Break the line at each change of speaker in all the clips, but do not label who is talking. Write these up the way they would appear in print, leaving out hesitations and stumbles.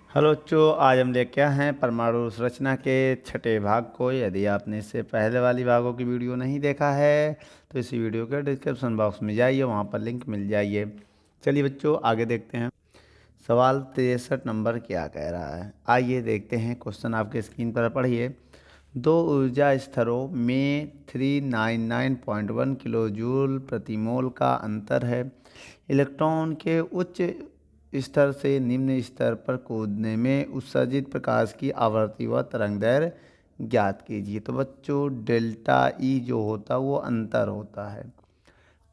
Hello बच्चों, आज हम लेके आए हैं परमाणु संरचना के छठे भाग को। यदि आपने इससे पहले वाली भागों की वीडियो नहीं देखा है तो इसी वीडियो के डिस्क्रिप्शन बॉक्स में जाइए, वहाँ पर लिंक मिल जाइए। चलिए बच्चों, आगे देखते हैं। सवाल 63 नंबर क्या कह रहा है, आइए देखते हैं। क्वेश्चन आपके स्क्रीन पर पढ़िए। दो ऊर्जा स्तरों में 399.1 किलो जूल प्रति मोल का अंतर है। इलेक्ट्रॉन के उच्च स्तर से निम्न स्तर पर कूदने में उत्सर्जित प्रकाश की आवृत्ति व तरंगदैर्घ्य ज्ञात कीजिए। तो बच्चों, डेल्टा ई जो होता है वो अंतर होता है।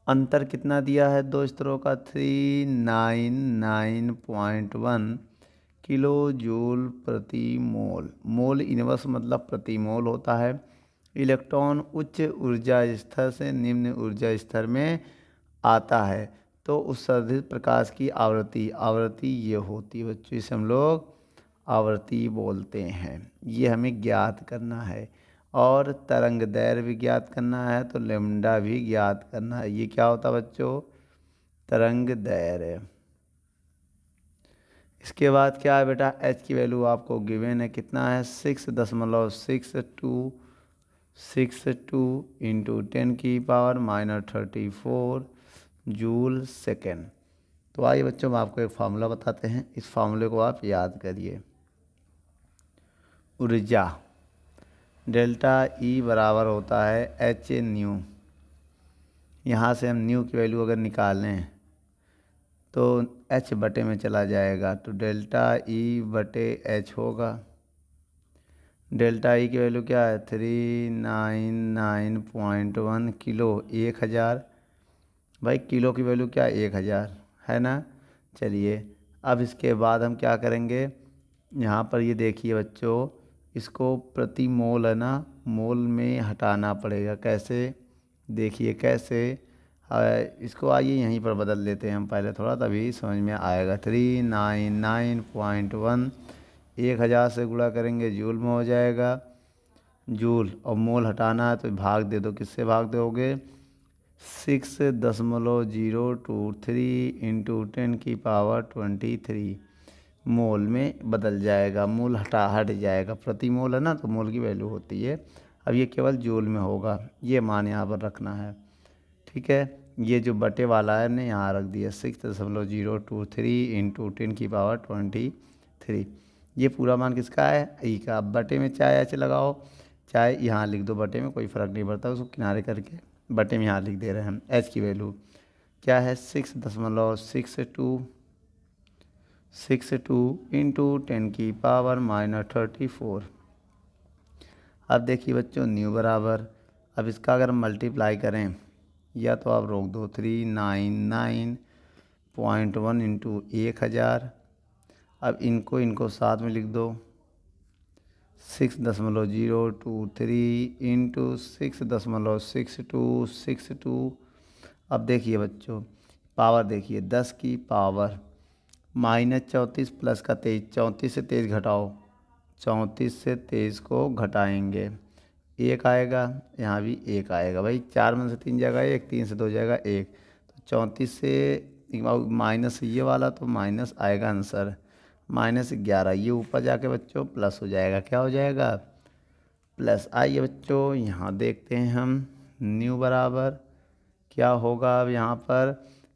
अंतर कितना दिया है दो स्तरों का? 399.1 किलो जूल प्रति मोल। मोल इनवर्स मतलब प्रति मोल होता है। इलेक्ट्रॉन उच्च ऊर्जा स्तर से निम्न ऊर्जा स्तर में आता है तो उत्सर्जित प्रकाश की आवृत्ति ये होती है बच्चों, इसे हम लोग आवृत्ति बोलते हैं। ये हमें ज्ञात करना है। और तरंग दैर्घ्य भी ज्ञात करना है, तो लेमडा भी ज्ञात करना है। ये क्या होता है बच्चों? तरंग दैर्घ्य। इसके बाद क्या है बेटा? एच की वैल्यू आपको गिवन है, कितना है? 6.62 इंटू 10⁻⁻34 जूल सेकेंड। तो आइए बच्चों, हम आपको एक फार्मूला बताते हैं, इस फार्मूले को आप याद करिए। ऊर्जा डेल्टा ई बराबर होता है एच न्यू। यहाँ से हम न्यू की वैल्यू अगर निकालें तो एच बटे में चला जाएगा, तो डेल्टा ई बटे एच होगा। डेल्टा ई की वैल्यू क्या है? 399.1 किलो, 1000। भाई किलो की वैल्यू क्या है? 1000 है ना। चलिए, अब इसके बाद हम क्या करेंगे? यहाँ पर ये देखिए बच्चों, इसको प्रति मोल है ना, मोल में हटाना पड़ेगा। कैसे? देखिए कैसे। इसको आइए यहीं पर बदल देते हैं हम पहले थोड़ा, तभी समझ में आएगा। 399.1 1000 से गुणा करेंगे, जूल में हो जाएगा। जूल और मोल हटाना है तो भाग दे दो। किससे भाग दोगे? 6.023 इंटू 10⁻23 मोल में बदल जाएगा। मोल हट जाएगा, प्रति मोल है ना, तो मोल की वैल्यू होती है। अब ये केवल जूल में होगा, ये मान यहाँ पर रखना है। ठीक है, ये जो बटे वाला है हमने यहाँ रख दिया, 6.023 इंटू 10⁻23। ये पूरा मान किसका है? ई का। अब बटे में चाहे ऐसे लगाओ, चाहे यहाँ लिख दो बटे में, कोई फ़र्क नहीं पड़ता, उसको किनारे करके बटे में यहाँ लिख दे रहे हैं हम। एच की वैल्यू क्या है? 6.62 इंटू 10⁻⁻34। अब देखिए बच्चों, न्यू बराबर, अब इसका अगर मल्टीप्लाई करें या तो आप रोक दो, 399.1 इंटू 1000। अब इनको साथ में लिख दो, 6.023 इंटू 6.6262। अब देखिए बच्चों, पावर देखिए, 10 की पावर -34 प्लस का 23, 34 से 23 घटाओ, 34 से 23 को घटाएंगे, एक आएगा, यहाँ भी एक आएगा। भाई 4 में से 3 जाएगा 1, 3 से 2 जाएगा 1, तो 34 से माइनस ये वाला तो माइनस आएगा आंसर, -11। ये ऊपर जाके बच्चों प्लस हो जाएगा। क्या हो जाएगा? प्लस। आइए बच्चों यहाँ देखते हैं हम, न्यू बराबर क्या होगा अब यहाँ पर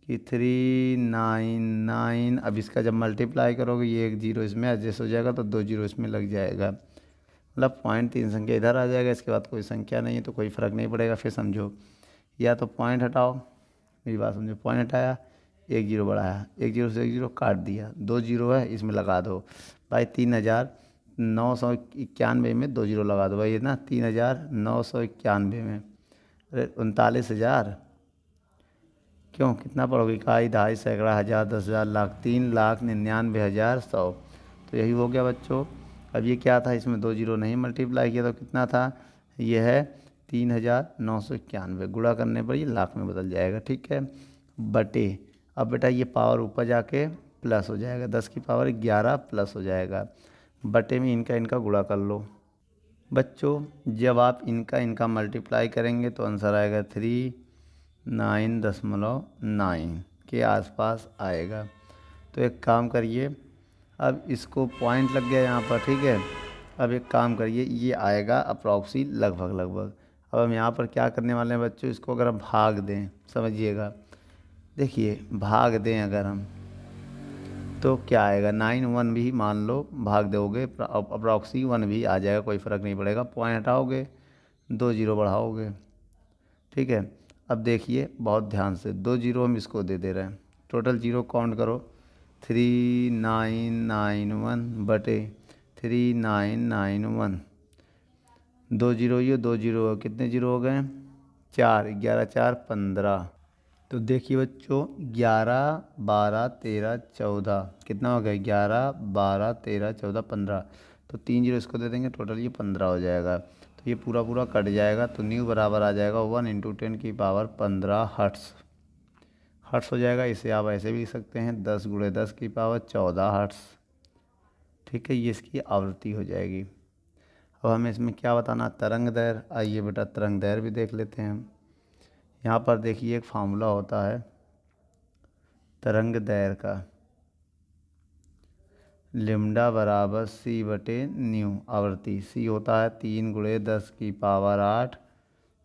कि 399। अब इसका जब मल्टीप्लाई करोगे, ये एक जीरो इसमें एडजस्ट हो जाएगा तो 2 जीरो इसमें लग जाएगा, मतलब 0.3 संख्या इधर आ जाएगा। इसके बाद कोई संख्या नहीं है तो कोई फ़र्क नहीं पड़ेगा। फिर समझो, या तो पॉइंट हटाओ, मेरी बात समझो, पॉइंट हटाया, एक जीरो बढ़ाया, एक जीरो से एक जीरो काट दिया, 2 जीरो है इसमें लगा दो। भाई 3991 में 2 जीरो लगा दो भाई, ना 3991 में। अरे 39,000 क्यों? कितना पढ़ोगे? इकाई, दहाई, सैकड़ा, हज़ार, 10,000, लाख, 3,99,100। तो यही हो गया बच्चों। अब ये क्या था? इसमें 2 जीरो नहीं मल्टीप्लाई किया तो कितना था? ये है 3,991। गुणा करने पर ये लाख में बदल जाएगा। ठीक है, बटे। अब बेटा ये पावर ऊपर जाके प्लस हो जाएगा, 10 की पावर 11 प्लस हो जाएगा, बटे में इनका गुणा कर लो। बच्चों जब आप इनका मल्टीप्लाई करेंगे तो आंसर आएगा 3,9.9 के आसपास आएगा। तो एक काम करिए, अब इसको पॉइंट लग गया यहाँ पर, ठीक है। अब एक काम करिए, ये आएगा अप्रॉक्सी लगभग। अब हम यहाँ पर क्या करने वाले हैं बच्चों, इसको अगर हम भाग दें, समझिएगा, देखिए भाग दें अगर हम, तो क्या आएगा, 9 1 भी मान लो भाग दोगे अप्रॉक्सी 1 भी आ जाएगा, कोई फ़र्क नहीं पड़ेगा। पॉइंट हटाओगे, 2 0 बढ़ाओगे, ठीक है। अब देखिए बहुत ध्यान से, 2 0 हम इसको दे रहे हैं, टोटल 0 काउंट करो, 3991 बटे 3991, 2 0 ये 2 0, कितने 0 हो गए, 4, 11 4 15। तो देखिए बच्चों 11 12 13 14 कितना हो गया, 11 12 13 14 15। तो 3 0 इसको दे देंगे, टोटल ये 15 हो जाएगा। तो ये पूरा कट जाएगा, तो न्यू बराबर आ जाएगा 1 × 10 की पावर 15 हर्ट्स हो जाएगा। इसे आप ऐसे भी लिख सकते हैं 10 × 10 की पावर 14 हर्ट्स, ठीक है। ये इसकी आवृत्ति हो जाएगी। अब हमें इसमें क्या बताना, तरंग दैर्घ्य। आइए बेटा तरंग दैर्घ्य भी देख लेते हैं। यहाँ पर देखिए एक फार्मूला होता है तरंग दैर्घ्य का, लिम्डा बराबर c बटे न्यू, आवृत्ति c होता है 3 × 10 की पावर 8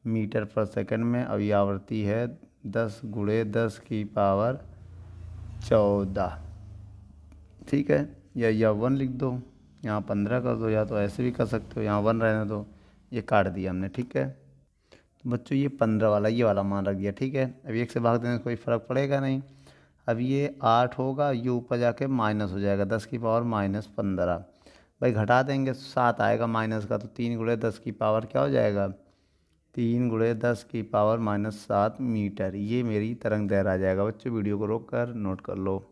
मीटर पर सेकंड में। अब ये आवृत्ति है 10 × 10 की पावर 14, ठीक है। या 1 लिख दो, यहाँ 15 कर दो, या तो ऐसे भी कर सकते हो, यहाँ 1 रहने दो। ये काट दिया हमने, ठीक है। तो बच्चों ये 15 वाला, ये वाला मान रख दिया, ठीक है। अब 1 से भाग देने से कोई फ़र्क पड़ेगा नहीं। अब ये 8 होगा, ये ऊपर जाके माइनस हो जाएगा 10 की पावर -15। भाई घटा देंगे 7 आएगा माइनस का, तो 3 × 10 की पावर क्या हो जाएगा, 3 × 10 की पावर -7 मीटर। ये मेरी तरंग दैर्घ्य आ जाएगा। बच्चों वीडियो को रोक कर नोट कर लो।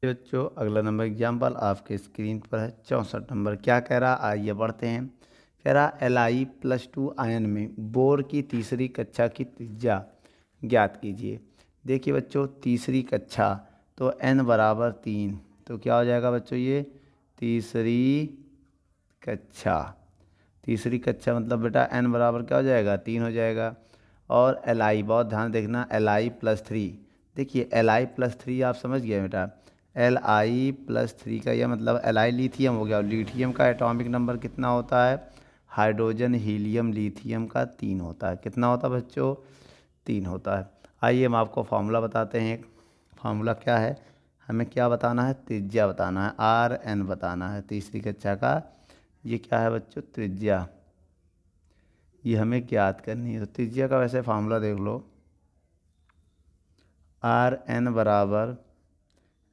बच्चों अगला नंबर एग्जाम्पल आपके स्क्रीन पर है, 64 नंबर। क्या कह रहा, आइए बढ़ते हैं। कह रहा Li+2 आयन में बोर की तीसरी कक्षा की त्रिज्या ज्ञात कीजिए। देखिए बच्चों तीसरी कक्षा, तो n बराबर 3, तो क्या हो जाएगा बच्चों, ये तीसरी कक्षा मतलब बेटा n बराबर क्या हो जाएगा, 3 हो जाएगा। और Li, बहुत ध्यान देखना, Li+3, देखिए Li+3 आप समझ गए बेटा, Li+3 का यह मतलब Li लिथियम हो गया। और लिथियम का एटॉमिक नंबर कितना होता है, हाइड्रोजन हीलियम लिथियम का 3 होता है। कितना होता है बच्चों, 3 होता है। आइए हम आपको फार्मूला बताते हैं। एक फार्मूला क्या है, हमें क्या बताना है, त्रिज्या बताना है, Rn बताना है तीसरी कक्षा का। ये क्या है बच्चों, त्रिज्या, ये हमें ज्ञात करनी है। तो त्रिज्या का वैसे फार्मूला देख लो, Rn बराबर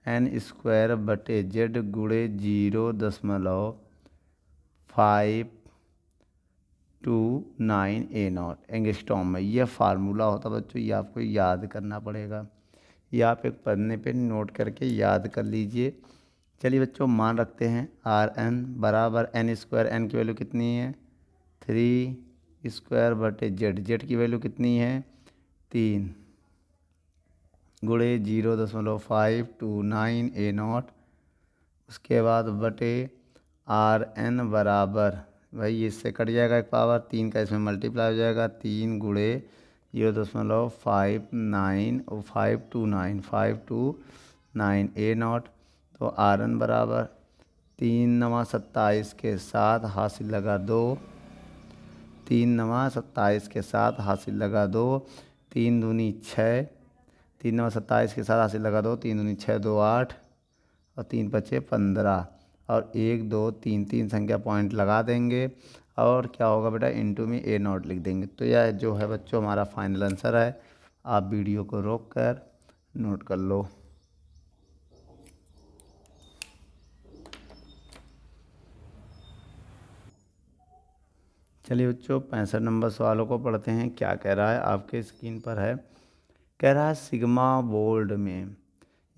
n² बटे z गुणे 0.529 A0 एंगस्ट्रॉम में। यह फार्मूला होता है बच्चों, ये आपको याद करना पड़ेगा। ये आप एक पन्ने पे नोट करके याद कर लीजिए। चलिए बच्चों मान रखते हैं Rn बराबर n², n की वैल्यू कितनी है, 3² बटे z की वैल्यू कितनी है, 3 गुणे 0.529 A0। उसके बाद बटे Rn बराबर, भाई इससे कट जाएगा एक पावर, 3 का इसमें मल्टीप्लाई हो जाएगा, 3 गुणे 0.529 A0। तो Rn बराबर 3 9 27 के साथ हासिल लगा 2, 3 9 27 के साथ हासिल लगा 2, 3 दूनी 6, 3 9 27 के साथ हासिल लगा 2, 3 दूनी 6 2 8 और 3 5 15 और 1 2 3 3 संख्या पॉइंट लगा देंगे। और क्या होगा बेटा, इनटू में A0 लिख देंगे। तो यह जो है बच्चों हमारा फाइनल आंसर है। आप वीडियो को रोक कर नोट कर लो। चलिए बच्चों 65 नंबर सवालों को पढ़ते हैं। क्या कह रहा है, आपके स्क्रीन पर है। कह रहा है सिग्मा बोल्ड में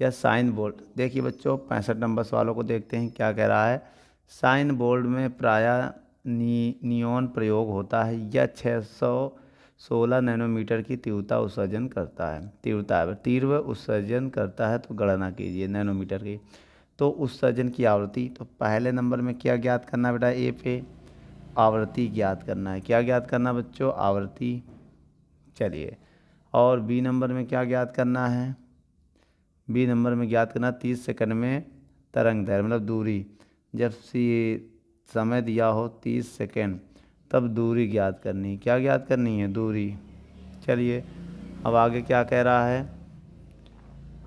या साइन बोल्ड। देखिए बच्चों 65 नंबर सवालों को देखते हैं। क्या कह रहा है, साइन बोल्ड में प्रायः नियॉन प्रयोग होता है। यह 616 नैनोमीटर की तीव्रता उत्सर्जन करता है। तीव्र उत्सर्जन करता है, तो गणना कीजिए नैनोमीटर की। तो उत्सर्जन की आवृत्ति, तो पहले नंबर में क्या ज्ञात करना बेटा, ए पे आवृत्ति ज्ञात करना है। क्या ज्ञात करना बच्चों, आवृत्ति। चलिए और बी नंबर में क्या ज्ञात करना है, बी नंबर में ज्ञात करना 30 सेकंड में तरंग दैर्घ्य मतलब दूरी। जब समय दिया हो 30 सेकंड तब दूरी ज्ञात करनी। क्या ज्ञात करनी है? दूरी। चलिए अब आगे क्या कह रहा है?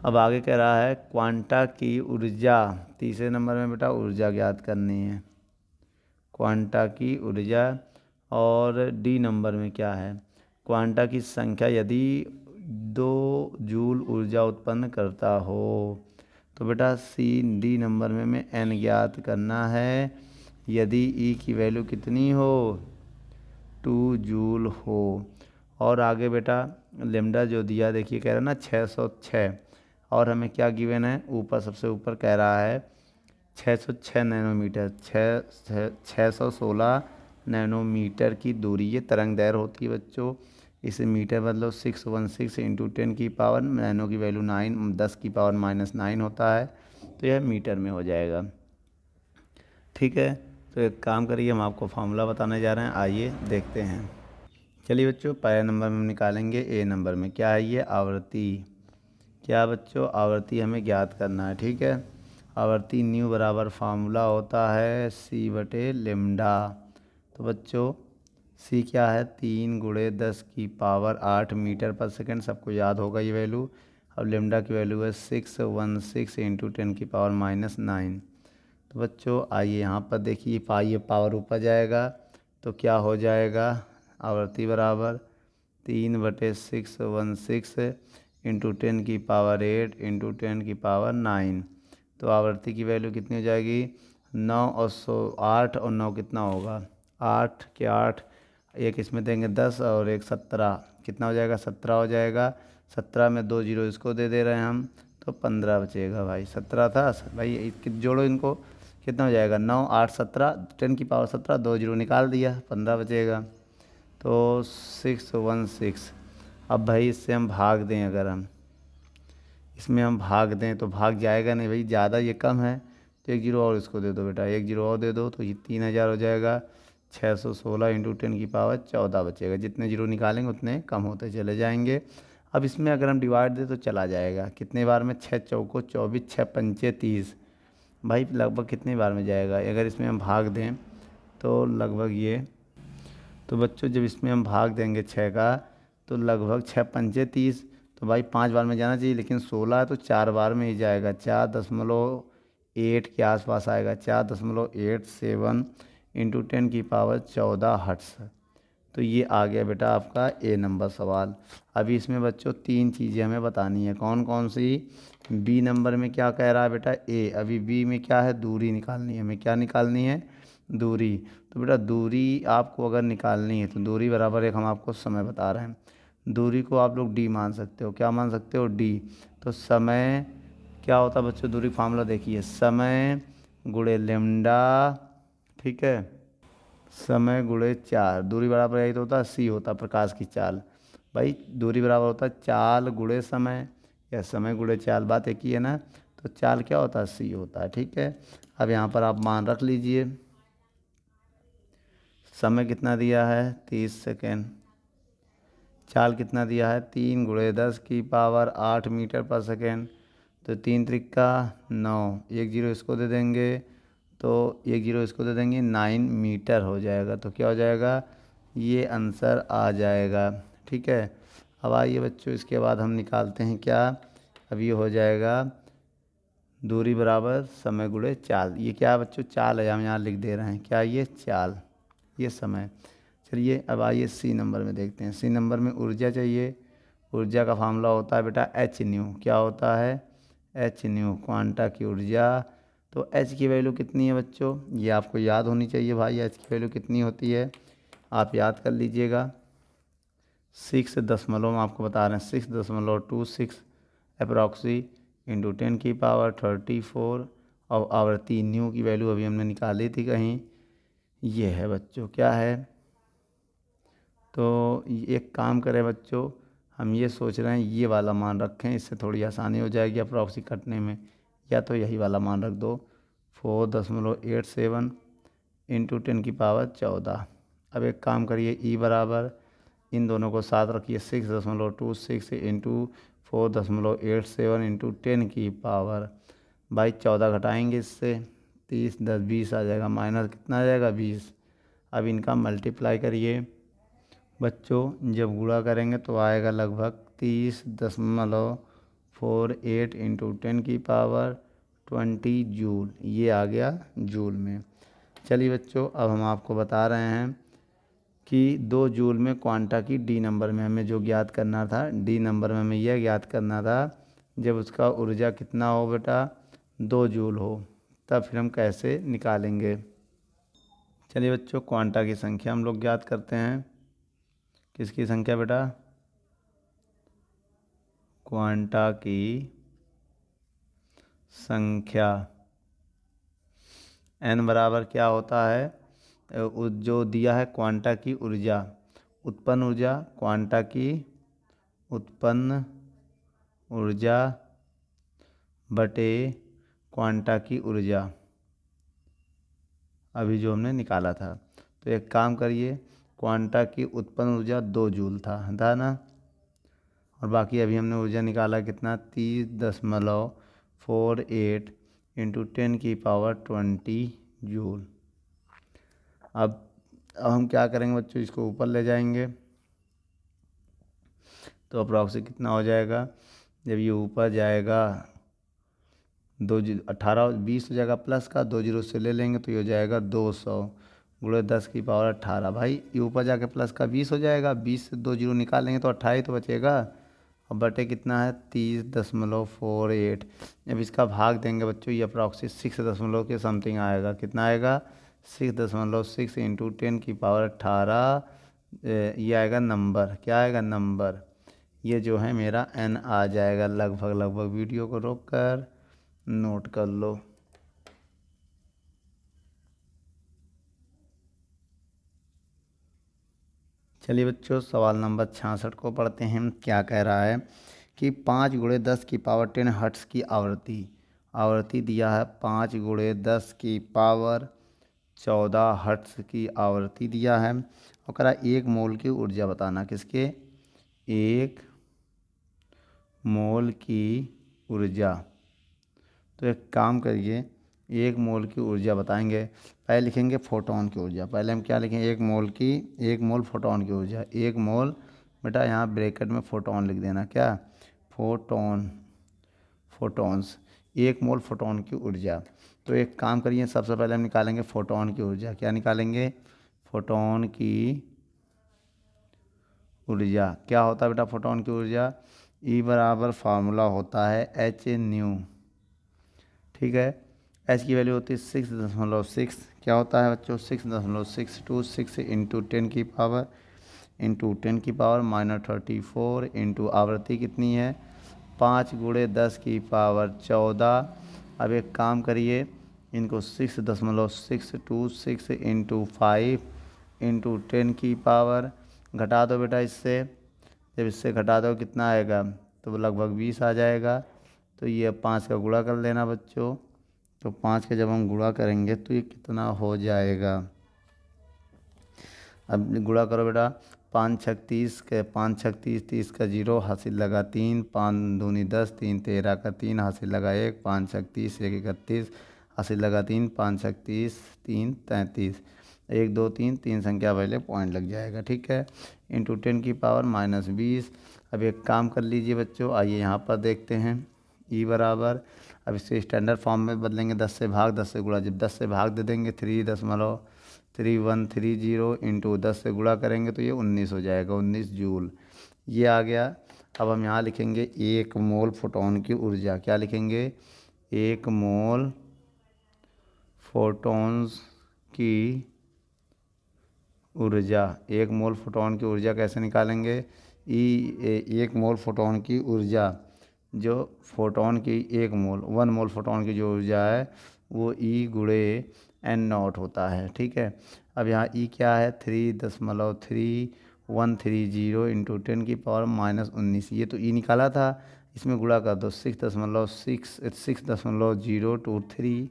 अब आगे कह रहा है क्वांटा की ऊर्जा। तीसरे नंबर में बेटा ऊर्जा ज्ञात करनी है, क्वांटा की ऊर्जा। और डी नंबर में क्या है? क्वांटा की संख्या यदि 2 जूल ऊर्जा उत्पन्न करता हो। तो बेटा डी नंबर में हमें एन ज्ञात करना है यदि ई की वैल्यू कितनी हो? 2 जूल हो। और आगे बेटा लेमडा जो दिया देखिए कह रहा है ना 606, और हमें क्या गिवन है? ऊपर सबसे ऊपर कह रहा है 606 नैनोमीटर, 616 नैनोमीटर की दूरी ये तरंग दैर्घ्य होती है बच्चों। इसे मीटर बदलो 616 इंटू 10 की पावर, नैनो की वैल्यू 10 की पावर -9 होता है, तो यह मीटर में हो जाएगा। ठीक है, तो एक काम करिए, हम आपको फार्मूला बताने जा रहे हैं, आइए देखते हैं। चलिए बच्चों पहले नंबर में हम निकालेंगे ए नंबर में। क्या है ये? आवृत्ति। क्या बच्चों? आवृत्ति हमें ज्ञात करना है। ठीक है, आवृत्ति न्यू बराबर फार्मूला होता है C/λ। तो बच्चों सी क्या है? 3 × 10 की पावर 8 मीटर पर सेकंड, सबको याद होगा ये वैल्यू। अब लेमडा की वैल्यू है 616 इंटू 10 की पावर -9। तो बच्चों आइए यहाँ पर देखिए, पाइए पावर ऊपर जाएगा तो क्या हो जाएगा? आवृत्ति बराबर 3/616 इंटू 10 की पावर 8 इंटू 10 की पावर 9। तो आवृत्ति की वैल्यू कितनी हो जाएगी? 9 और 8 और 9 कितना होगा? 8 के 8, एक इसमें देंगे 10 और एक 17, कितना हो जाएगा? 17 हो जाएगा। 17 में 2 जीरो इसको दे रहे हैं हम, तो 15 बचेगा भाई। 17 था भाई, जोड़ो इनको, कितना हो जाएगा? 9 8 17, 10 की पावर 17, 2 जीरो निकाल दिया, 15 बचेगा। तो 616। अब भाई इससे हम भाग दें, अगर हम इसमें हम भाग दें तो भाग जाएगा नहीं भाई, ज़्यादा ये कम है, तो एक जीरो और इसको दे दो बेटा, एक जीरो और दे दो, तो ये 3000 हो जाएगा। 616 इंटू 10 की पावर 14 बचेगा। जितने जीरो निकालेंगे उतने कम होते चले जाएंगे। अब इसमें अगर हम डिवाइड दें तो चला जाएगा, कितने बार में? 6 चौको 24, 6 पंचे 30, भाई लगभग कितनी बार में जाएगा? अगर इसमें हम भाग दें तो लगभग ये, तो बच्चों जब इसमें हम भाग देंगे 6 का तो लगभग 6 पंचे 30, तो भाई 5 बार में जाना चाहिए, लेकिन 16 है तो 4 बार में ही जाएगा। 4.8 के आसपास आएगा, 4.87 इंटू 10 की पावर 14 हर्ट्स। तो ये आ गया बेटा आपका ए नंबर सवाल। अभी इसमें बच्चों 3 चीज़ें हमें बतानी है। कौन कौन सी? बी नंबर में क्या कह रहा है बेटा? ए। अभी बी में क्या है? दूरी निकालनी है हमें। क्या निकालनी है? दूरी। तो बेटा दूरी आपको अगर निकालनी है तो दूरी बराबर एक हम आपको समय बता रहे हैं, दूरी को आप लोग डी मान सकते हो। क्या मान सकते हो? डी। तो समय क्या होता है बच्चों? दूरी फार्मूला देखिए, समय गुणे लेमडा, ठीक है, समय गुणे 4, दूरी बराबर यही तो होता है, सी होता है प्रकाश की चाल। भाई दूरी बराबर होता है चाल गुणे समय, या समय गुणे चाल, बात एक ही है ना। तो चाल क्या होता है? सी होता है। ठीक है, अब यहाँ पर आप मान रख लीजिए। समय कितना दिया है? 30 सेकेंड। चाल कितना दिया है? 3 × 10 की पावर 8 मीटर पर सेकेंड। तो 3 त्रिका 9, एक जीरो इसको दे देंगे, तो एक जीरो इसको दे देंगे, 9 मीटर हो जाएगा। तो क्या हो जाएगा? ये आंसर आ जाएगा। ठीक है, अब आइए बच्चों इसके बाद हम निकालते हैं क्या? अब ये हो जाएगा दूरी बराबर समय गुणे चाल। ये क्या है बच्चों? चाल है, हम यहाँ लिख दे रहे हैं। क्या ये? चाल, ये समय। चलिए अब आइए सी नंबर में देखते हैं। सी नंबर में ऊर्जा चाहिए। ऊर्जा का फार्मूला होता है बेटा एच न्यू। क्या होता है? एच न्यू, क्वांटा की ऊर्जा। तो एच की वैल्यू कितनी है बच्चों? ये आपको याद होनी चाहिए भाई, एच की वैल्यू कितनी होती है, आप याद कर लीजिएगा। 6 हम आपको बता रहे हैं, 6.26 अप्रॉक्सी इंटू 10 की पावर 34। और आवृत्ति न्यू की वैल्यू अभी हमने निकाली थी कहीं, ये है बच्चों। क्या है? तो एक काम करें बच्चों, हम ये सोच रहे हैं ये वाला मान रखें, इससे थोड़ी आसानी हो जाएगी अप्रॉक्सी कटने में। या तो यही वाला मान रख दो, 4.87 इंटू 10 की पावर 14। अब एक काम करिए, ई बराबर इन दोनों को साथ रखिए, 6.26 इंटू 4.87 इंटू 10 की पावर, भाई 14 घटाएंगे इससे, 30 10 20 आ जाएगा, माइनस कितना आ जाएगा 20। अब इनका मल्टीप्लाई करिए बच्चों, जब गुणा करेंगे तो आएगा लगभग 30.48 इंटू 10 की पावर 20 जूल, ये आ गया जूल में। चलिए बच्चों, अब हम आपको बता रहे हैं कि 2 जूल में क्वांटा की डी नंबर में हमें जो ज्ञात करना था, डी नंबर में हमें यह ज्ञात करना था जब उसका ऊर्जा कितना हो बेटा 2 जूल हो, तब फिर हम कैसे निकालेंगे। चलिए बच्चों, क्वांटा की संख्या हम लोग ज्ञात करते हैं। किसकी संख्या बेटा, क्वांटा की संख्या। n बराबर क्या होता है, जो दिया है क्वांटा की ऊर्जा, उत्पन्न ऊर्जा, क्वांटा की उत्पन्न ऊर्जा बटे क्वांटा की ऊर्जा, अभी जो हमने निकाला था। तो एक काम करिए, क्वांटा की उत्पन्न ऊर्जा 2 जूल था ना, और बाकी अभी हमने ऊर्जा निकाला कितना 30.48 इंटू 10 की पावर 20 जूल। अब हम क्या करेंगे बच्चों, इसको ऊपर ले जाएंगे तो अप्रॉक्सिमेट कितना हो जाएगा, जब ये ऊपर जाएगा 18 20 हो जाएगा प्लस का, 2 जीरो से ले लेंगे तो ये हो जाएगा 200 गुणे 10 की पावर 18। भाई ये ऊपर जाके प्लस का 20 हो जाएगा, 20 से 2 जीरो निकालेंगे तो 28 तो बचेगा, और बटे कितना है 30.48। जब इसका भाग देंगे बच्चों, ये अप्रॉक्सिमेट 6 दशमलव के समथिंग आएगा। कितना आएगा 6.6 इंटू 10 की पावर 18, ये आएगा नंबर, क्या आएगा नंबर, ये जो है मेरा n आ जाएगा लगभग। वीडियो को रोक कर नोट कर लो। चलिए बच्चों, सवाल नंबर 66 को पढ़ते हैं। क्या कह रहा है कि 5 गुणे 10 की पावर 10 हर्ट्ज़ की आवृत्ति दिया है, 5 गुणे 10 की पावर 14 हर्ट्ज़ की आवृत्ति दिया है, और कह रहा 1 मोल की ऊर्जा बताना। किसके, 1 मोल की ऊर्जा। तो एक काम करिए, 1 मोल की ऊर्जा बताएंगे, पहले लिखेंगे फोटोन की ऊर्जा। पहले हम क्या लिखेंगे, 1 मोल फोटोन की ऊर्जा। 1 मोल बेटा यहाँ ब्रैकेट में फोटोन लिख देना, क्या फोटोन्स, 1 मोल फोटोन की ऊर्जा। तो एक काम करिए, सबसे पहले हम निकालेंगे फोटोन की ऊर्जा। क्या निकालेंगे, फोटोन की ऊर्जा। क्या होता है बेटा फोटोन की ऊर्जा, E बराबर फार्मूला होता है एच न्यू, ठीक है। एच की वैल्यू होती है 6.6, क्या होता है बच्चों 6.626 इंटू 10 की पावर -34 इंटू आवृत्ति कितनी है 5 गुणे 10 की पावर 14। अब एक काम करिए, इनको 6.626 इंटू 5 इंटू 10 की पावर घटा दो बेटा इससे। जब इससे घटा दो कितना आएगा, तो लगभग 20 आ जाएगा। तो ये 5 का गुणा कर लेना बच्चों, तो 5 का जब हम गुणा करेंगे तो ये कितना हो जाएगा। अब गुणा करो बेटा, 5 छक 30 के 5 छक 30, 30 का 0 हासिल लगा 3, 5 दूनी 10, 3 13 का 3 हासिल लगा 1, 5 छक 30, 1 31 हासिल लगा 3, 5 छक 30, 3 33, 1 2 3 3 संख्या पहले पॉइंट लग जाएगा, ठीक है। इंटू 10 की पावर -20। अब एक काम कर लीजिए बच्चों, आइए यहाँ पर देखते हैं। ई बराबर, अब इसे स्टैंडर्ड फॉर्म में बदलेंगे, 10 से भाग 10 से गुणा। जब 10 से भाग दे देंगे 3.3130 इंटू 10 से गुणा करेंगे तो ये 19 हो जाएगा, 19 जूल ये आ गया। अब हम यहाँ लिखेंगे 1 मोल फोटोन की ऊर्जा। क्या लिखेंगे, 1 मोल फोटोन्स की ऊर्जा। 1 मोल फोटोन की ऊर्जा कैसे निकालेंगे, 1 मोल फोटोन की ऊर्जा, जो फोटोन की 1 मोल फोटोन की जो ऊर्जा है वो E गुणे n0 होता है, ठीक है। अब यहाँ E क्या है 3.3130 इंटू 10 की पावर -19, ये तो E निकाला था, इसमें गुणा कर दो 6.023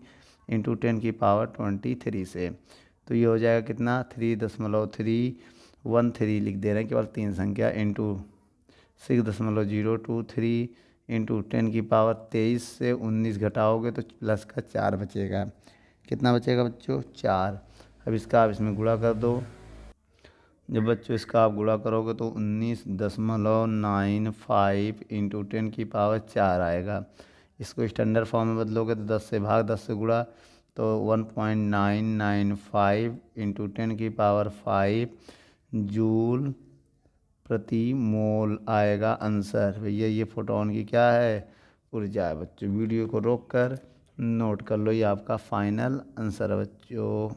इंटू 10 की पावर 23 से। तो ये हो जाएगा कितना 3.313 लिख दे रहे हैं केवल 3 संख्या इंटू 6.023 इंटू 10⁻23 से 19 घटाओगे तो प्लस का 4 बचेगा। कितना बचेगा बच्चों? 4। अब इसका आप इसमें गुणा कर दो। जब बच्चों इसका आप गुणा करोगे तो 19.95 इंटू 10⁻4 आएगा। इसको स्टैंडर्ड फॉर्म में बदलोगे तो 10 से भाग 10 से गुणा तो 1.995 इंटू 10⁻5 जूल प्रति मोल आएगा आंसर। भैया ये फोटोन की क्या है? ऊर्जा है। बच्चों वीडियो को रोक कर नोट कर लो, ये आपका फाइनल आंसर है बच्चों।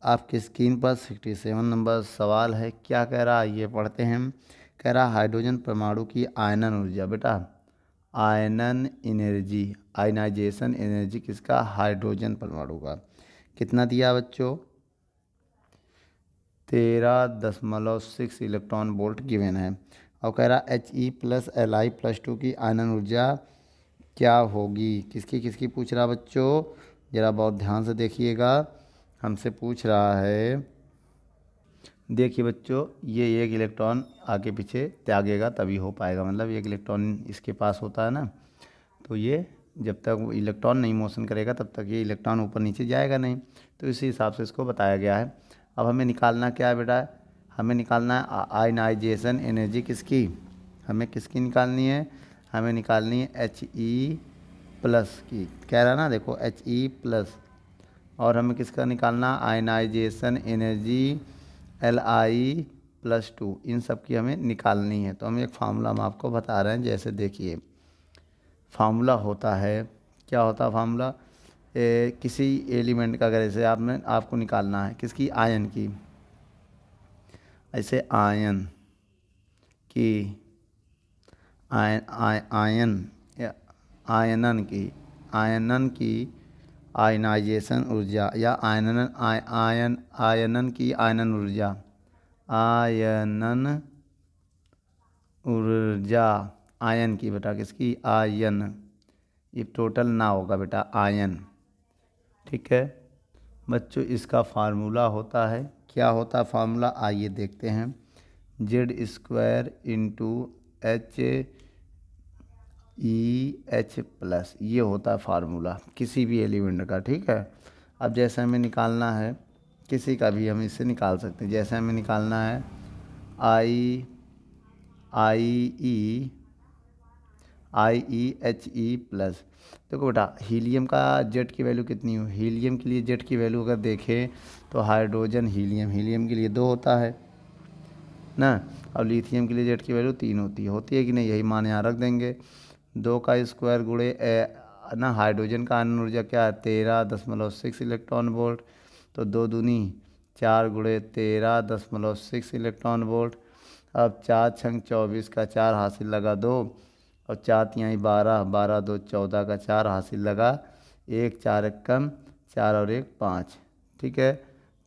आपकी स्क्रीन पर 67 नंबर सवाल है। क्या कह रहा है ये पढ़ते हैं। कह रहा हाइड्रोजन परमाणु की आयनन ऊर्जा। बेटा आयनन एनर्जी, आयनाइजेशन एनर्जी किसका? हाइड्रोजन परमाणु का। कितना दिया बच्चों? 13.6 इलेक्ट्रॉन वोल्ट गिवन है। और कह रहा He+Li+2 की आयनन ऊर्जा क्या होगी? किसकी किसकी पूछ रहा बच्चों? ज़रा बहुत ध्यान से देखिएगा। हमसे पूछ रहा है, देखिए बच्चों, ये एक इलेक्ट्रॉन आगे पीछे त्यागेगा तभी हो पाएगा। मतलब एक इलेक्ट्रॉन इसके पास होता है ना, तो ये जब तक वो इलेक्ट्रॉन नहीं मोशन करेगा तब तक ये इलेक्ट्रॉन ऊपर नीचे जाएगा नहीं। तो इसी हिसाब से इसको बताया गया है। अब हमें निकालना क्या है बेटा? हमें निकालना है आयनाइजेशन एनर्जी किसकी? हमें किसकी निकालनी है? हमें निकालनी है He+ की। कह रहा ना, देखो He+। और हमें किसका निकालना? Ionization energy Li+2। इन सब की हमें निकालनी है। तो हम एक फार्मूला हम आपको बता रहे हैं। जैसे देखिए फार्मूला होता है, क्या होता है फार्मूला? किसी एलिमेंट का, अगर ऐसे आपको निकालना है किसकी? आयन की। ऐसे आयन की, आयनन की आयनाइजेशन ऊर्जा या आयनन की आयनन ऊर्जा, आयनन ऊर्जा आयन की। बेटा किसकी? आयन। ये टोटल ना होगा बेटा, आयन। ठीक है बच्चों, इसका फार्मूला होता है, क्या होता है फार्मूला? आइए देखते हैं। Z² इंटू HeH+, ये होता है फार्मूला किसी भी एलिमेंट का। ठीक है, अब जैसे हमें निकालना है किसी का भी, हम इससे निकाल सकते हैं। जैसे हमें निकालना है IeHe+। देखो बेटा हीलियम का जेड की वैल्यू कितनी हो? हीलियम के लिए जेड की वैल्यू अगर देखें तो हाइड्रोजन हीलियम के लिए 2 होता है ना, और लिथियम के लिए जेड की वैल्यू 3 होती है कि नहीं? यही मान यहाँ रख देंगे। 2 का स्क्वायर गुणे ना, हाइड्रोजन का आयनन ऊर्जा क्या है? 13.6 इलेक्ट्रॉन वोल्ट। तो 2 दूनी 4 गुणे 13.6 इलेक्ट्रॉन वोल्ट। अब 4 छंग 24 का 4 हासिल लगा 2, और 4 तिहाई 12, 12 2 14 का 4 हासिल लगा 1, 4 1 कम 4 और 1 5। ठीक है,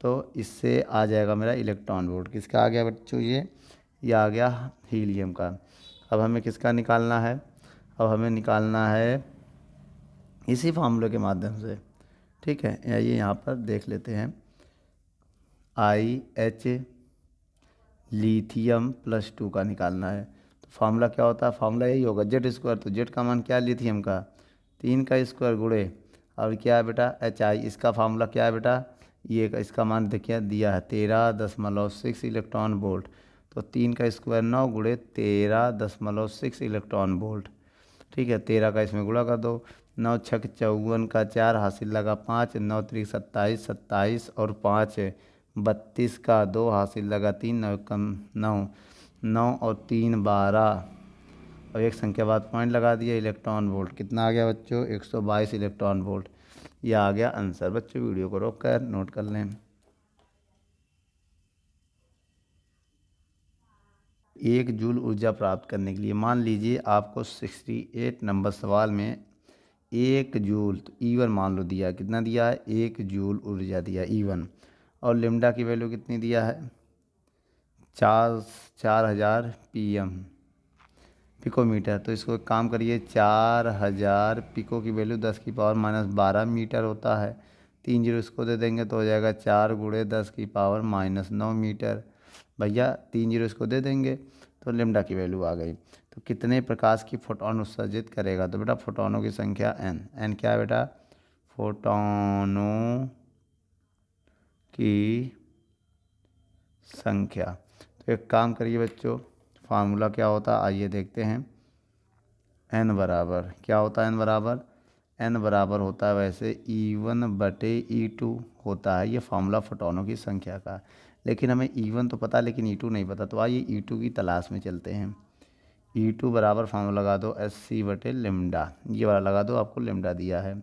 तो इससे आ जाएगा मेरा इलेक्ट्रॉन वोल्ट। किसका आ गया बच्चों? ये आ गया हीलियम का। अब हमें किसका निकालना है? अब हमें निकालना है इसी फार्मूले के माध्यम से। ठीक है, आइए यहाँ पर देख लेते हैं। IH लिथियम+2 का निकालना है। तो फार्मूला क्या होता है? फार्मूला यही होगा Z²। तो जेड का मान क्या है लिथियम का? 3 का स्क्वायर गुणे, और क्या है बेटा? HI। इसका फार्मूला क्या है बेटा? ये इसका मान देखिए दिया है 13.6 इलेक्ट्रॉन वोल्ट। तो 3 का स्क्वायर 9 गुणे 13.6 इलेक्ट्रॉन वोल्ट। ठीक है, 13 का इसमें गुणा कर दो। 9 छक 54 का 4 हासिल लगा 5, 9 3 27, 27 और 5 32 का 2 हासिल लगा 3, 9 कम 9, 9 और 3 12, और एक संख्या बाद पॉइंट लगा दिया। इलेक्ट्रॉन वोल्ट कितना आ गया बच्चों? 122 इलेक्ट्रॉन वोल्ट। यह आ गया आंसर। बच्चों वीडियो को रोक कर नोट कर लें। 1 जूल ऊर्जा प्राप्त करने के लिए मान लीजिए आपको 68 नंबर सवाल में 1 जूल, तो E1 मान लो दिया, कितना दिया है? 1 जूल ऊर्जा दिया E1। और लेमडा की वैल्यू कितनी दिया है? 4000 PM पिकोमीटर। तो इसको एक काम करिए, 4000 पिको की वैल्यू 10⁻12 मीटर होता है। 3 जीरो इसको दे देंगे तो हो जाएगा 4 × 10⁻⁹ मीटर। भैया 3 जीरो इसको दे देंगे तो लेमडा की वैल्यू आ गई। तो कितने प्रकाश की फोटोन उत्सर्जित करेगा? तो बेटा फोटोनों की संख्या n क्या है बेटा? फोटोनों की संख्या। तो एक काम करिए बच्चों, फार्मूला क्या होता है आइए देखते हैं। n बराबर क्या होता है? n बराबर होता है वैसे E1/E2 होता है। ये फार्मूला फोटोनों की संख्या का, लेकिन हमें E1 तो पता लेकिन E2 नहीं पता। तो आइए E2 की तलाश में चलते हैं। E2 बराबर फार्मूला लगा दो SC/λ, ये वाला लगा दो, आपको लेमडा दिया है।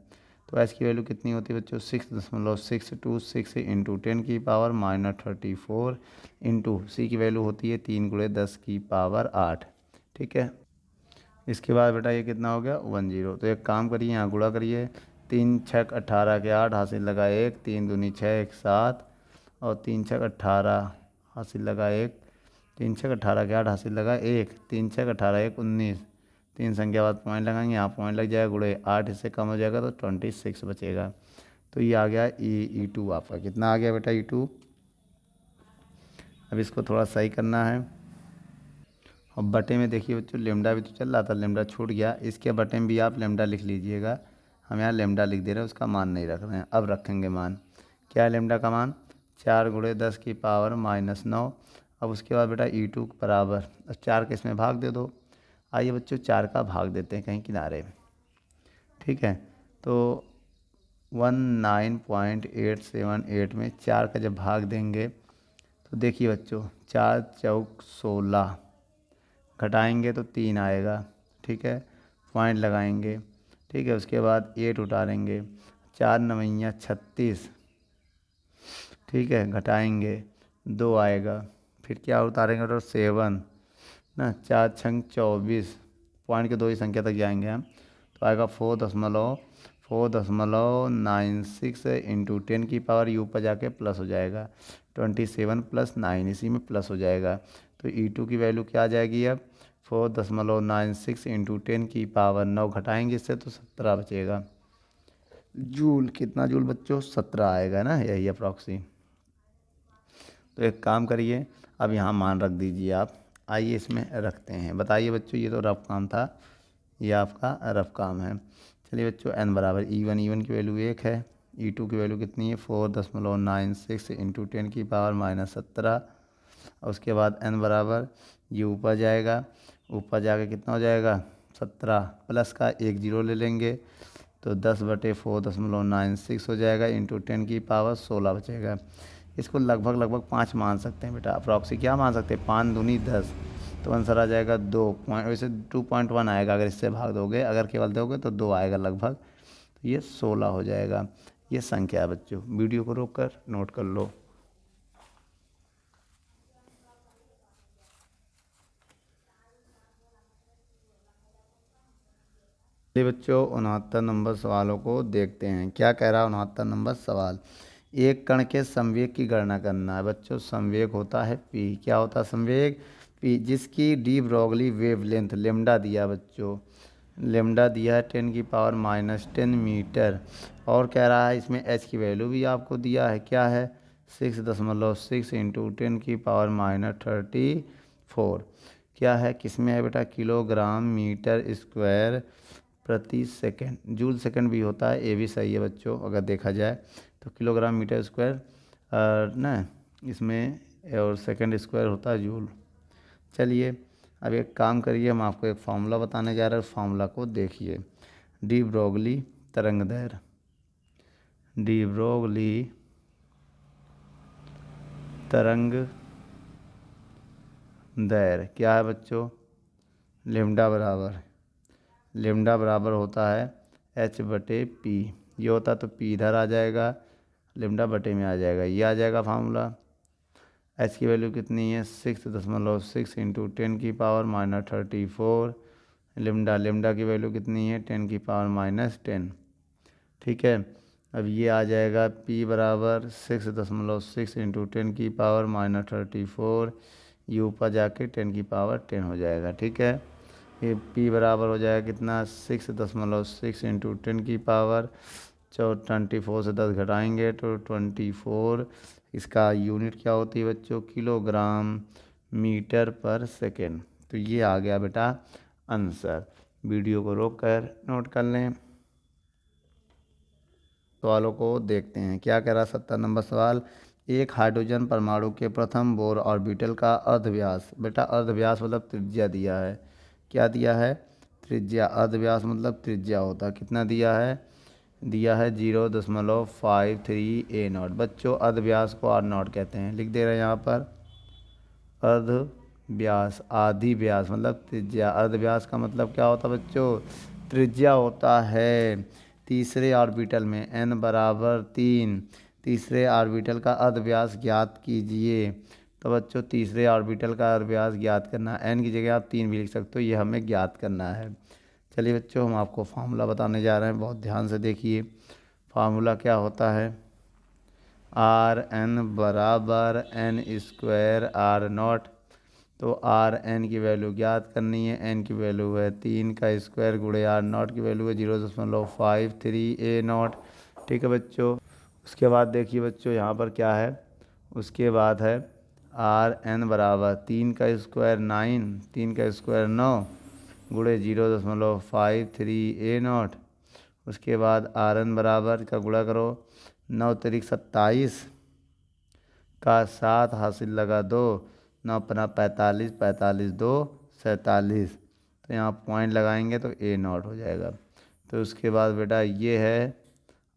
तो एस की वैल्यू कितनी होती है बच्चों? 6.626 इंटू 10⁻⁻34 इंटू सी की वैल्यू होती है 3 × 10⁸ ठीक है। इसके बाद बेटा ये कितना हो गया? 10। तो एक काम करिए, यहाँ गुणा करिए। 3 छक 18 के 8 हासिल लगा 1, 3 दूनी 6 1 7 और 3 छक 18 हासिल लगा 1, 3 छक 18 के 8 हासिल लगा 1, 3 छक 18 1 19, 3 संख्या बाद पॉइंट लगाएंगे, यहाँ पॉइंट लग जाएगा, गुणे 8 इससे कम हो जाएगा तो 26 बचेगा। तो ये आ गया E2 आपका। कितना आ गया बेटा E2? अब इसको थोड़ा सही करना है। और बटे में देखिए बच्चों लेमडा भी तो चल रहा था, लेमडा छूट गया। इसके बटे में भी आप लेमडा लिख लीजिएगा। हम यहाँ लेमडा लिख दे रहे हैं, उसका मान नहीं रख रहे हैं। अब रखेंगे मान। क्या है लेमडा का मान? 4 × 10⁻⁹। अब उसके बाद बेटा E2 बराबर 4 के इसमें भाग दे दो। आइए बच्चों 4 का भाग देते हैं कहीं किनारे, ठीक है। तो 19.878 में 4 का जब भाग देंगे तो देखिए बच्चों 4 चौक 16, घटाएंगे तो 3 आएगा, ठीक है। पॉइंट लगाएंगे, ठीक है। उसके बाद 8 उतारेंगे, 4 9 36, ठीक है। घटाएंगे 2 आएगा, फिर क्या उतारेंगे तो 7 ना, 4 छंग 24, पॉइंट के 2 ही संख्या तक जाएंगे हम। तो आएगा 4.96 इंटू 10⁻, यू पर जाके प्लस हो जाएगा 27 + 9, इसी में प्लस हो जाएगा। तो E2 की वैल्यू क्या आ जाएगी अब? 4.96 इंटू 10⁻9, घटाएंगे इससे तो 17 बचेगा जूल। कितना जूल बच्चों? 17 आएगा ना, यही अप्रॉक्सी। तो एक काम करिए, अब यहाँ मान रख दीजिए आप। आइए इसमें रखते हैं। बताइए बच्चों, ये तो रफ काम था, ये आपका रफ काम है। चलिए बच्चों n बराबर E1 की वैल्यू 1 है। E2 की वैल्यू कितनी है? 4.96 इंटू 10⁻17। और उसके बाद n बराबर ये ऊपर जाएगा, ऊपर जाके कितना हो जाएगा? 17 प्लस का 1 जीरो ले लेंगे तो 10/4.96 हो जाएगा इंटू 10⁻16 बचेगा। इसको लगभग 5 मान सकते हैं बेटा, अप्रॉक्सी क्या मान सकते हैं? 5 दूनी 10, तो आंसर आ जाएगा 2 पॉइंट, वैसे 2.1 आएगा अगर इससे भाग दोगे, अगर केवल दोगे तो 2 आएगा लगभग। तो ये 16 हो जाएगा। ये संख्या है बच्चों। वीडियो को रोक कर नोट कर लो। चलिए बच्चों 69 नंबर सवालों को देखते हैं। क्या कह रहा है 69 नंबर सवाल? एक कण के संवेग की गणना करना है बच्चों। संवेग होता है p। क्या होता है संवेग? p, जिसकी डी ब्रोगली वेवलेंथ लेमडा दिया बच्चों, लेमडा दिया है 10⁻⁻10 मीटर। और कह रहा है इसमें h की वैल्यू भी आपको दिया है, क्या है? 6.6 इंटू 10⁻34। क्या है? किसमें है बेटा? किलोग्राम मीटर स्क्वायर प्रति सेकंड। जूल सेकंड भी होता है, ये भी सही है बच्चों अगर देखा जाए तो। किलोग्राम मीटर स्क्वायर ना इसमें, और सेकंड स्क्वायर होता है जूल। चलिए अब एक काम करिए, हम आपको एक फार्मूला बताने जा रहे हैं, उस फार्मूला को देखिए। डी ब्रोगली तरंग दैर्घ्य, डी ब्रोगली तरंग दैर्घ्य क्या है बच्चों? लेमडा बराबर होता है H/P। ये होता तो P इधर आ जाएगा, लेमडा बटे में आ जाएगा, ये आ जाएगा फार्मूला। H की वैल्यू कितनी है? 6.6 इंटू 10⁻34। लेमडा की वैल्यू कितनी है? 10⁻10, ठीक है। अब ये आ जाएगा P बराबर 6.6 इंटू 10⁻34, ये ऊपर जाके 10⁻10 हो जाएगा, ठीक है। ये P बराबर हो जाएगा कितना? 6.6 इंटू 10⁻10 24 से 10 घटाएंगे तो 24, इसका यूनिट क्या होती है बच्चों, किलोग्राम मीटर पर सेकेंड। तो ये आ गया बेटा आंसर। वीडियो को रोक कर नोट कर लें। सवालों को देखते हैं। क्या कह रहा 70 नंबर सवाल, एक हाइड्रोजन परमाणु के प्रथम बोर ऑर्बिटल का अर्धव्यास, बेटा अर्धव्यास मतलब त्रिज्या दिया है। क्या दिया है, त्रिज्या। अर्धव्यास मतलब त्रिज्या होता है। कितना दिया है, दिया है 0.53 ए नॉट। बच्चों अर्धव्यास को आर नॉट कहते हैं, लिख दे रहे हैं यहाँ पर। अर्धव्यास, आधी व्यास मतलब त्रिज्या। अर्धव्यास का मतलब क्या होता है बच्चों, त्रिज्या होता है। तीसरे ऑर्बिटल में n बराबर 3, तीसरे ऑर्बिटल का अर्धव्यास ज्ञात कीजिए। तो बच्चों तीसरे ऑर्बिटल का अर्धव्यास ज्ञात करना, n की जगह आप 3 भी लिख सकते हो, ये हमें ज्ञात करना है। चलिए बच्चों हम आपको फार्मूला बताने जा रहे हैं, बहुत ध्यान से देखिए। फार्मूला क्या होता है, आर एन बराबर एन स्क्वायर आर नॉट। तो आर एन की वैल्यू ज्ञात करनी है। एन की वैल्यू है 3 का स्क्वायर गुणे आर नॉट की वैल्यू है 0.53 ए नॉट। ठीक है बच्चों। उसके बाद देखिए बच्चों यहाँ पर क्या है, उसके बाद है आर एन बराबर 3 का स्क्वायर 9, 3 का स्क्वायर 9 गुणे 0.53 ए नॉट। उसके बाद आर एन बराबर का गुणा करो, 9 तरीक 27 का 7 हासिल लगा 2, 9 अपना 45, 45 2 47। तो यहाँ पॉइंट लगाएंगे तो ए नॉट हो जाएगा। तो उसके बाद बेटा ये है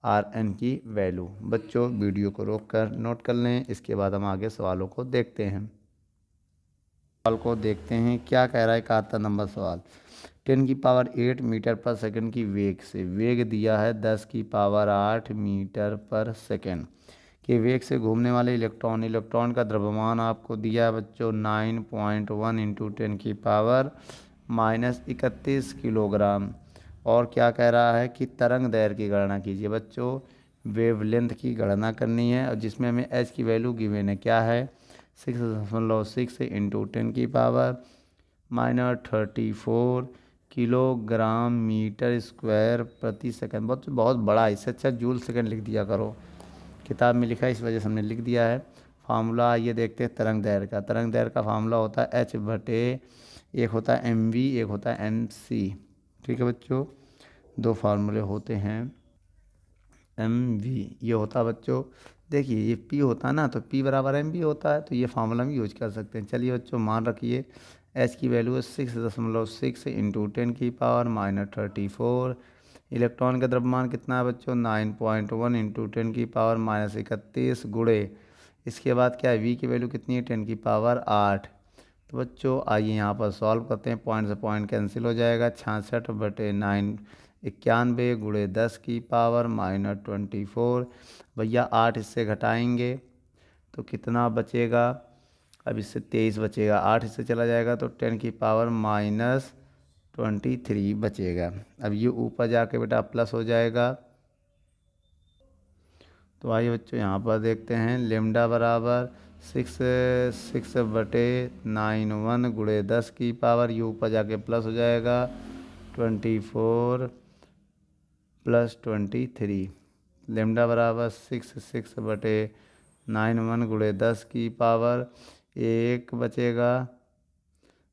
आर एन की वैल्यू। बच्चों वीडियो को रोक कर नोट कर लें, इसके बाद हम आगे सवालों को देखते हैं। सवाल को देखते हैं क्या कह रहा है। 71 नंबर सवाल, 10 की पावर 8 मीटर पर सेकंड की वेग से, वेग दिया है 10 की पावर 8 मीटर पर सेकंड के वेग से घूमने वाले इलेक्ट्रॉन, इलेक्ट्रॉन का द्रव्यमान आपको दिया है बच्चों 9.1 इंटू 10 की पावर -31 किलोग्राम। और क्या कह रहा है कि तरंग दैर्घ्य की गणना कीजिए। बच्चों वेवलेंथ की गणना करनी है, और जिसमें हमें एच की वैल्यू गिवन है, क्या है 6.6 इंटू 10 की पावर -34 किलोग्राम मीटर स्क्वायर प्रति सेकंड। बहुत बड़ा है, इससे अच्छा जूल सेकंड लिख दिया करो, किताब में लिखा है इस वजह से हमने लिख दिया है। फार्मूला ये देखते हैं तरंग दैर्घ्य का। तरंग दैर्घ्य का फार्मूला होता है एच बटे, एक होता है एम वी, एक होता है एम सी। ठीक है बच्चों, दो फार्मूले होते हैं। एम वी ये होता है बच्चों, देखिए ये पी होता है ना, तो पी बराबर एम वी होता है, तो ये फार्मूला हम यूज कर सकते हैं। चलिए बच्चों मान रखिए एच की वैल्यू है 6.6 इंटू 10 की पावर -34। इलेक्ट्रॉन का द्रव्यमान कितना है बच्चों 9.1 इंटू 10 की पावर -31 गुणे, इसके बाद क्या है वी की वैल्यू कितनी है 10 की पावर 8। तो बच्चों आइए यहाँ पर सॉल्व करते हैं, पॉइंट से पॉइंट कैंसिल हो जाएगा। 66 बटे 9 91 गुणे 10 की पावर -24। भैया 8 इससे घटाएंगे तो कितना बचेगा, अब इससे 23 बचेगा, 8 इससे चला जाएगा तो 10 की पावर -23 बचेगा। अब ये ऊपर जाके बेटा प्लस हो जाएगा। तो आइए बच्चों यहाँ पर देखते हैं, लेमडा बराबर 6 बटे 91 गुणे 10 की पावर, ये ऊपर जाके प्लस हो जाएगा 24 प्लस 23। लेमडा बराबर 6 बटे 91 गुणे 10 की पावर, एक बचेगा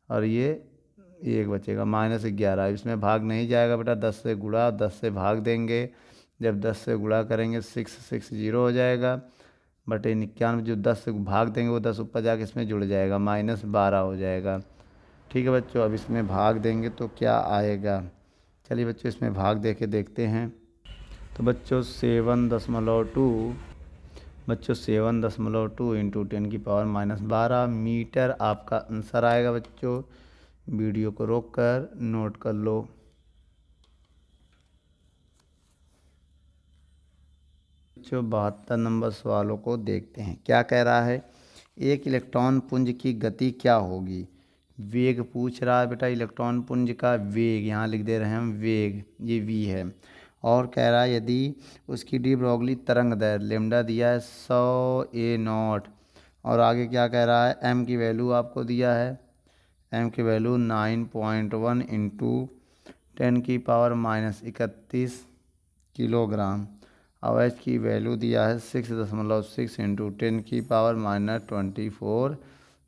और ये एक बचेगा -11। इसमें भाग नहीं जाएगा बेटा, 10 से गुणा 10 से भाग देंगे, जब 10 से गुणा करेंगे 660 हो जाएगा बटे 91, जो 10 से भाग देंगे वो 10 ऊपर जाके इसमें जुड़ जाएगा -12 हो जाएगा। ठीक है बच्चों, अब इसमें भाग देंगे तो क्या आएगा, चलिए बच्चों इसमें भाग दे के देखते हैं। तो बच्चों 7.2 7.2 इंटू 10 की पावर -12 मीटर आपका आंसर आएगा। बच्चों वीडियो को रोक कर नोट कर लो। बच्चों 72 नंबर सवालों को देखते हैं। क्या कह रहा है, एक इलेक्ट्रॉन पुंज की गति क्या होगी। वेग पूछ रहा है बेटा, इलेक्ट्रॉन पुंज का वेग यहाँ लिख दे रहे हैं हम, वेग ये वी है। और कह रहा है यदि उसकी डी ब्रोगली तरंग दैर्घ्य लेमडा दिया है 100 ए नॉट, और आगे क्या कह रहा है एम की वैल्यू आपको दिया है, एम की वैल्यू 9.1 इंटू 10 की पावर -31 किलोग्राम। अब एच की वैल्यू दिया है 6.6 इंटू 10⁻24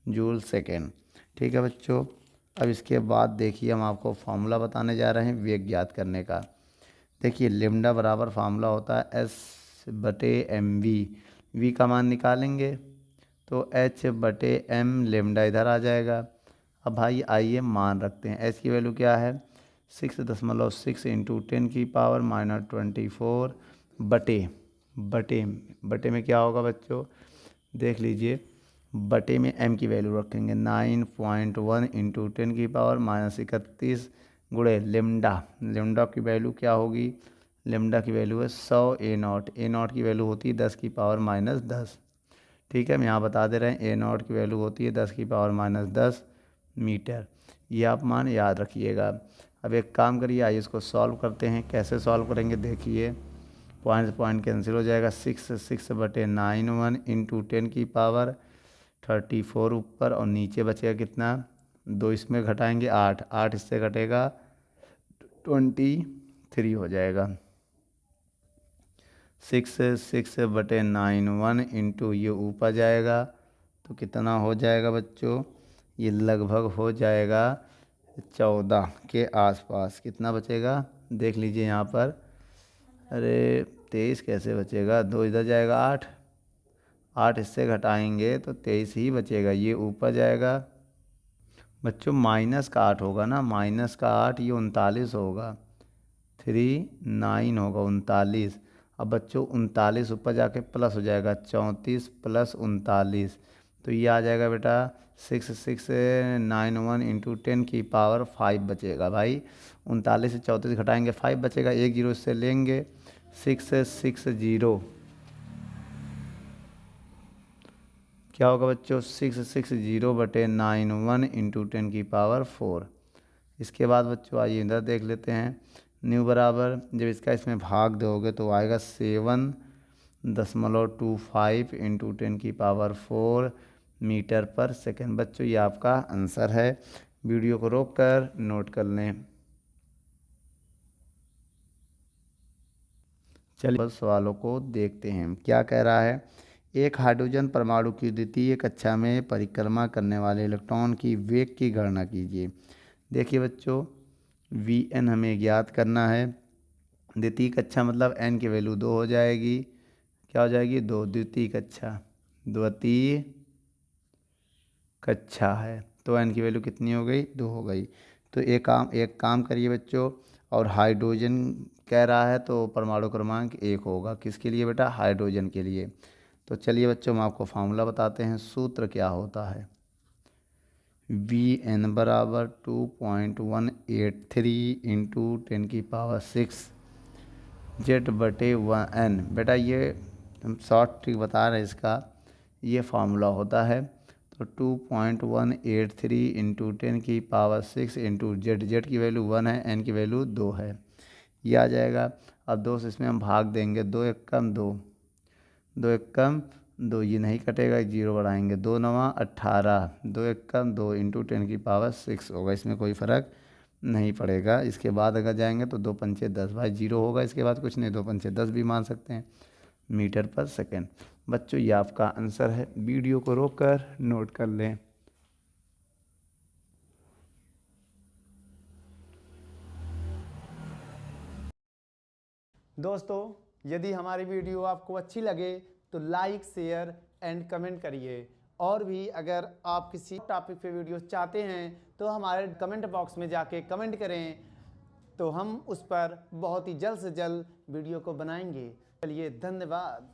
जूल सेकेंड। ठीक है बच्चों, अब इसके बाद देखिए हम आपको फार्मूला बताने जा रहे हैं वेग ज्ञात करने का। देखिए लेमडा बराबर फार्मूला होता है S/mv। वी का मान निकालेंगे तो H/m लेमडा इधर आ जाएगा। अब भाई आइए मान रखते हैं, एच की वैल्यू क्या है 6.6 इंटू 10⁻24 बटे बटे बटे में क्या होगा बच्चों, देख लीजिए, बटे में m की वैल्यू रखेंगे 9.1 इंटू 10⁻31 गुणे लेमडा की वैल्यू क्या होगी, लेमडा की वैल्यू है 100 A0 की वैल्यू होती है 10⁻10। ठीक है, हम यहाँ बता दे रहे हैं A0 की वैल्यू होती है 10⁻10 मीटर। ये आप मान याद रखिएगा। अब एक काम करिए, आइए इसको सॉल्व करते हैं। कैसे सॉल्व करेंगे देखिए, पॉइंट कैंसिल हो जाएगा, 6/9 इंटू 10⁻34 ऊपर और नीचे बचेगा कितना, 2 इसमें घटाएंगे 8 इससे घटेगा 23 हो जाएगा। 6/91 इंटू ये ऊपर जाएगा तो कितना हो जाएगा बच्चों, ये लगभग हो जाएगा 14 के आसपास। कितना बचेगा देख लीजिए यहाँ पर, अरे 23 कैसे बचेगा, 2 इधर जाएगा 8 इससे घटाएंगे तो 23 ही बचेगा, ये ऊपर जाएगा बच्चों माइनस का 8 होगा ना, माइनस का 8 ये 39 होगा, 39 होगा 39। अब बच्चों 39 ऊपर जाके प्लस हो जाएगा 34 प्लस 39, तो ये आ जाएगा बेटा 6691 इंटू 10⁵ बचेगा। भाई 39 से 34 घटाएंगे 5 बचेगा, 1 जीरो इससे लेंगे 660 क्या होगा बच्चों 660/91 इंटू 10⁴। इसके बाद बच्चों आइए इधर देख लेते हैं, न्यू बराबर जब इसका इसमें भाग दोगे तो आएगा 7.25 इंटू 10⁴ मीटर पर सेकेंड। बच्चों ये आपका आंसर है। वीडियो को रोक कर नोट कर लें। चलिए सवालों को देखते हैं, क्या कह रहा है। एक हाइड्रोजन परमाणु की द्वितीय कक्षा में परिक्रमा करने वाले इलेक्ट्रॉन की वेग की गणना कीजिए। देखिए बच्चों, Vn हमें ज्ञात करना है। द्वितीय कक्षा मतलब n की वैल्यू 2 हो जाएगी, क्या हो जाएगी 2, द्वितीय कक्षा है तो n की वैल्यू कितनी हो गई 2 हो गई। तो एक काम करिए बच्चों, और हाइड्रोजन कह रहा है तो परमाणु क्रमांक 1 होगा, किसके लिए बेटा, हाइड्रोजन के लिए। तो चलिए बच्चों हम आपको फार्मूला बताते हैं, सूत्र क्या होता है। Vn बराबर 2.183 इंटू 10⁶ Z/1n। बेटा ये हम शॉर्ट ट्रिक बता रहे हैं, इसका ये फार्मूला होता है। तो 2.183 इंटू 10⁶ इंटू Z की वैल्यू 1 है, n की वैल्यू 2 है, ये आ जाएगा। अब 2 से इसमें हम भाग देंगे, 2 एकम 2 ये नहीं कटेगा, 0 बढ़ाएंगे 2 9 18, 2 एकम 2 इंटू 10⁶ होगा, इसमें कोई फ़र्क नहीं पड़ेगा। इसके बाद अगर जाएंगे तो 2 पंचे 10, भाई 0 होगा, इसके बाद कुछ नहीं, 2 पंचे 10 भी मान सकते हैं मीटर पर सेकेंड। बच्चों ये आपका आंसर है। वीडियो को रोक कर नोट कर लें।
दोस्तों यदि हमारी वीडियो आपको अच्छी लगे तो लाइक शेयर एंड कमेंट करिए, और भी अगर आप किसी टॉपिक पे वीडियो चाहते हैं तो हमारे कमेंट बॉक्स में जाके कमेंट करें, तो हम उस पर बहुत ही जल्द से जल्द वीडियो को बनाएंगे। चलिए धन्यवाद।